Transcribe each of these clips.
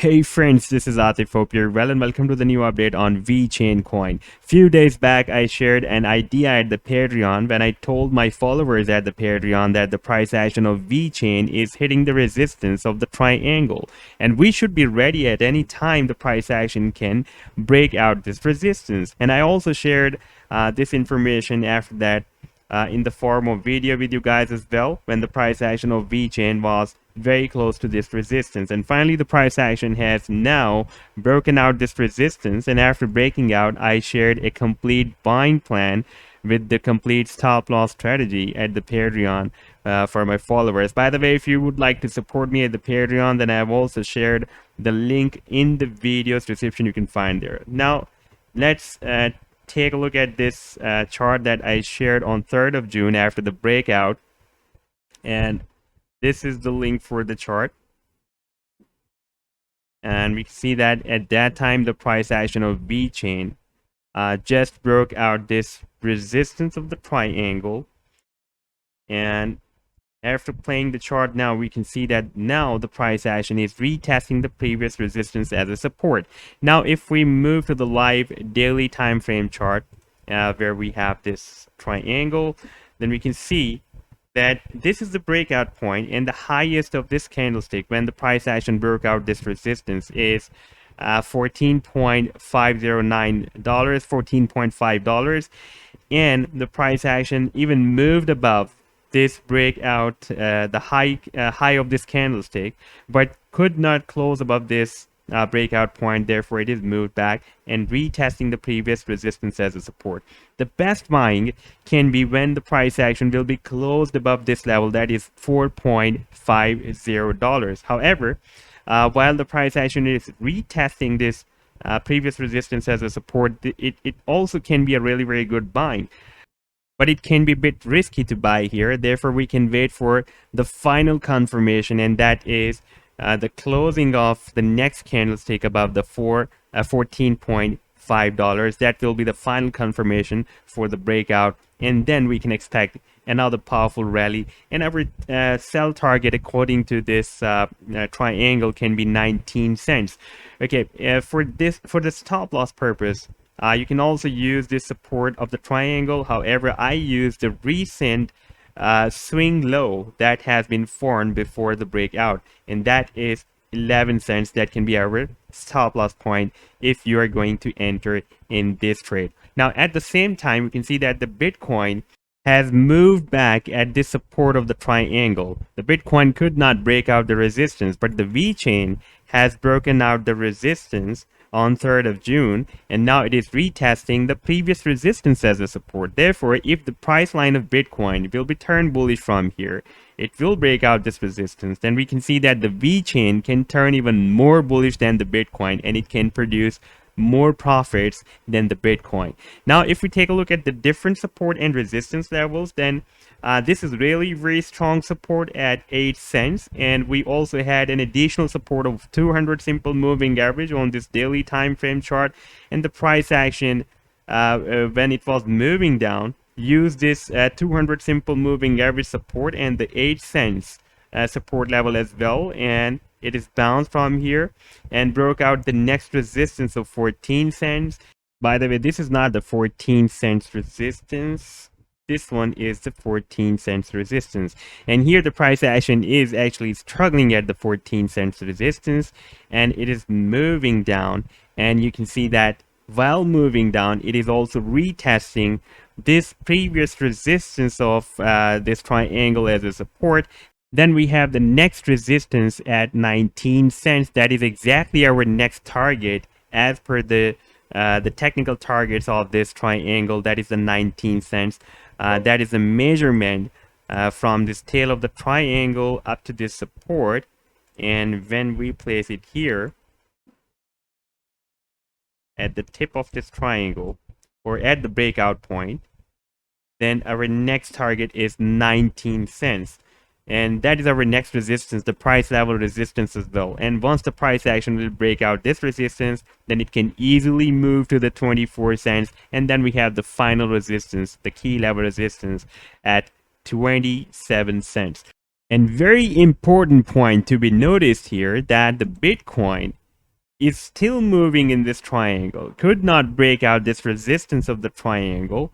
Hey friends, this is Atif. Hope you're well and welcome to the new update on Vechain coin. Few days back, I shared an idea at the Patreon when I told my followers at the Patreon that the price action of Vechain is hitting the resistance of the triangle, and we should be ready at any time the price action can break out this resistance. And I also shared this information after that in the form of video with you guys as well, when the price action of Vechain was very close to this resistance. And finally the price action has now broken out this resistance, and after breaking out, I shared a complete buying plan with the complete stop loss strategy at the Patreon for my followers. By the way, if you would like to support me at the Patreon, then I have also shared the link in the video's description. You can find there. Now let's take a look at this chart that I shared on 3rd of June after the breakout, and this is the link for the chart. And we can see that at that time the price action of Vechain just broke out this resistance of the triangle, and after playing the chart now, we can see that now the price action is retesting the previous resistance as a support. Now if we move to the live daily time frame chart where we have this triangle, then we can see that this is the breakout point, and the highest of this candlestick when the price action broke out this resistance is $14.509, $14.5, and the price action even moved above this breakout, the high of this candlestick, but could not close above this breakout point. Therefore it is moved back and retesting the previous resistance as a support. The best buying can be when the price action will be closed above this level, that is $4.50. However, while the price action is retesting this previous resistance as a support, it also can be a really very good buying, but it can be a bit risky to buy here. Therefore we can wait for the final confirmation, and that is the closing of the next candlestick above the $14.5. That will be the final confirmation for the breakout, and then we can expect another powerful rally, and our sell target according to this triangle can be 19 cents. Okay, for the stop loss purpose, you can also use this support of the triangle. However, I use the recent swing low that has been formed before the breakout, and that is 11 cents. That can be our stop loss point if you are going to enter in this trade. Now at the same time, we can see that the Bitcoin has moved back at this support of the triangle. The Bitcoin could not break out the resistance, but the Vechain has broken out the resistance on 3rd of June, and now it is retesting the previous resistance as a support. Therefore, if the price line of Bitcoin will be turned bullish from here, it will break out this resistance, then we can see that the Vechain can turn even more bullish than the Bitcoin, and it can produce more profits than the Bitcoin. Now if we take a look at the different support and resistance levels, then this is really very strong support at 8 cents, and we also had an additional support of 200 simple moving average on this daily time frame chart, and the price action when it was moving down used this 200 simple moving average support and the 8 cents support level as well, and it is bounced from here and broke out the next resistance of 14 cents. By the way, this is not the 14 cents resistance. This one is the 14 cents resistance. And here the price action is actually struggling at the 14 cents resistance, and it is moving down. And you can see that while moving down, it is also retesting this previous resistance of this triangle as a support. Then we have the next resistance at 19 cents. That is exactly our next target as per the technical targets of this triangle. That is the 19 cents. That is a measurement from this tail of the triangle up to this support. And when we place it here at the tip of this triangle, or at the breakout point, then our next target is 19 cents. And that is our next resistance, the price level resistance as well. And once the price action will break out this resistance, then it can easily move to the 24 cents. And then we have the final resistance, the key level resistance at 27 cents. And very important point to be noticed here, that the Bitcoin is still moving in this triangle, could not break out this resistance of the triangle.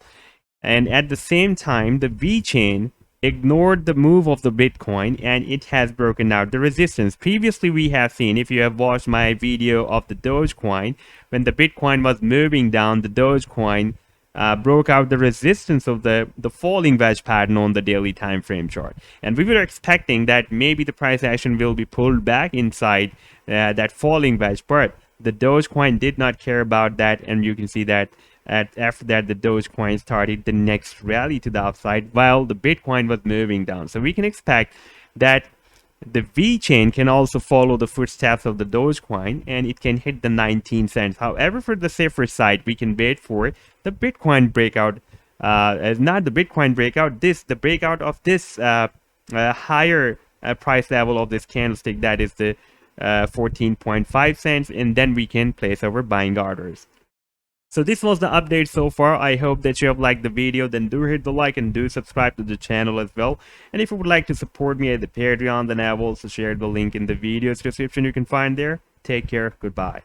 And at the same time, the Vechain ignored the move of the Bitcoin and it has broken out the resistance. Previously, we have seen, if you have watched my video of the Dogecoin, when the Bitcoin was moving down, the Dogecoin broke out the resistance of the falling wedge pattern on the daily time frame chart. And we were expecting that maybe the price action will be pulled back inside that falling wedge, but the Dogecoin did not care about that, and you can see that after that the Dogecoin started the next rally to the upside while the Bitcoin was moving down. So we can expect that the Vechain can also follow the footsteps of the Dogecoin and it can hit the 19 cents. However, for the safer side, we can wait for the Bitcoin breakout. Not the Bitcoin breakout, the breakout of this higher price level of this candlestick, that is the 14.5 cents, and then we can place our buying orders. So this was the update so far. I hope that you have liked the video. Then do hit the like and do subscribe to the channel as well. And if you would like to support me at the Patreon, then I have also shared the link in the video's description you can find there. Take care. Goodbye.